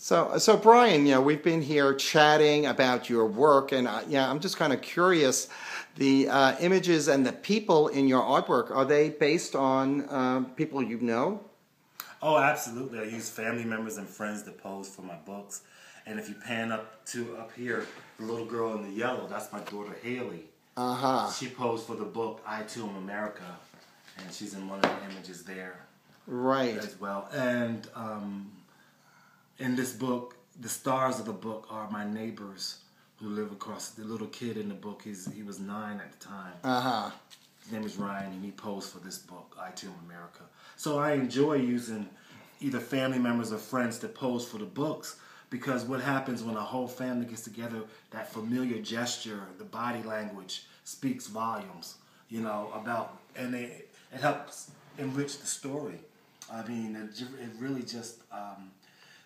So Bryan, we've been here chatting about your work, and I'm just kind of curious. The images and the people in your artwork, are they based on people you know? Oh, absolutely. I use family members and friends to pose for my books. And if you pan up here, the little girl in the yellow, that's my daughter Haley. She posed for the book I Too Am America, and she's in one of the images there. Right. As well. And in this book, the stars of the book are my neighbors who live across. The little kid in the book, he was 9 at the time. His name is Ryan, and he posed for this book, I Too Am America. So I enjoy using either family members or friends to pose for the books, because what happens when a whole family gets together, that familiar gesture, the body language speaks volumes, and it helps enrich the story. I mean, it really just,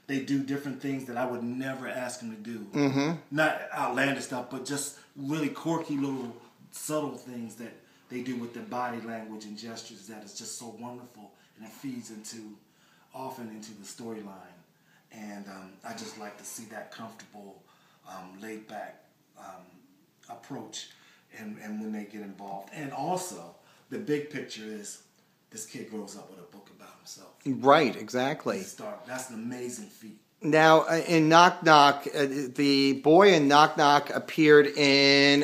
they do different things that I would never ask them to do. Not outlandish stuff, but just really quirky little subtle things that they do with their body language and gestures that is just so wonderful, and it feeds often into the storyline. And I just like to see that comfortable, laid back approach and when they get involved. And also, the big picture is this kid grows up with a book about himself. Right, exactly. That's an amazing feat. Now, in Knock Knock, the boy in Knock Knock appeared in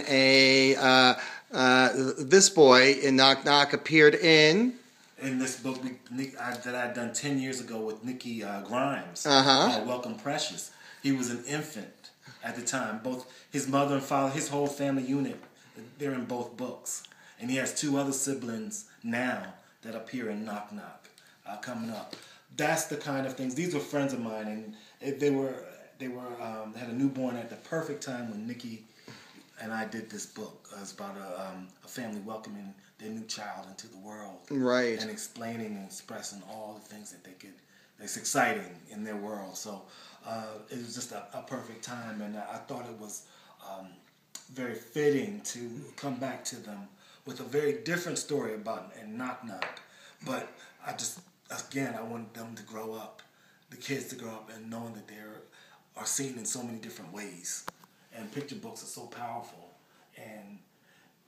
this boy in Knock Knock appeared in this book that I'd done 10 years ago with Nikki Grimes, called Welcome Precious. He was an infant at the time. Both his mother and father, his whole family unit, they're in both books. And he has 2 other siblings now that appear in Knock Knock coming up. That's the kind of things. These were friends of mine, and they had a newborn at the perfect time when Nikki and I did this book. It was about a family welcoming their new child into the world, right, and explaining and expressing all the things that that's exciting in their world. So it was just a perfect time, and I thought it was very fitting to come back to them with a very different story about Knock Knock. But I want them to grow up, the kids to grow up, and knowing that they are seen in so many different ways. And picture books are so powerful. And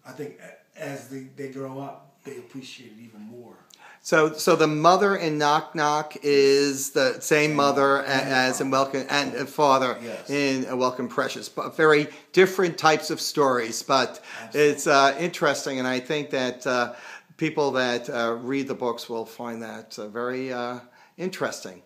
I think as they grow up, they appreciate it even more. So the mother in Knock Knock is the same mother as in Welcome, and father in Welcome Precious. But very different types of stories, but it's interesting, and I think that people that read the books will find that very interesting.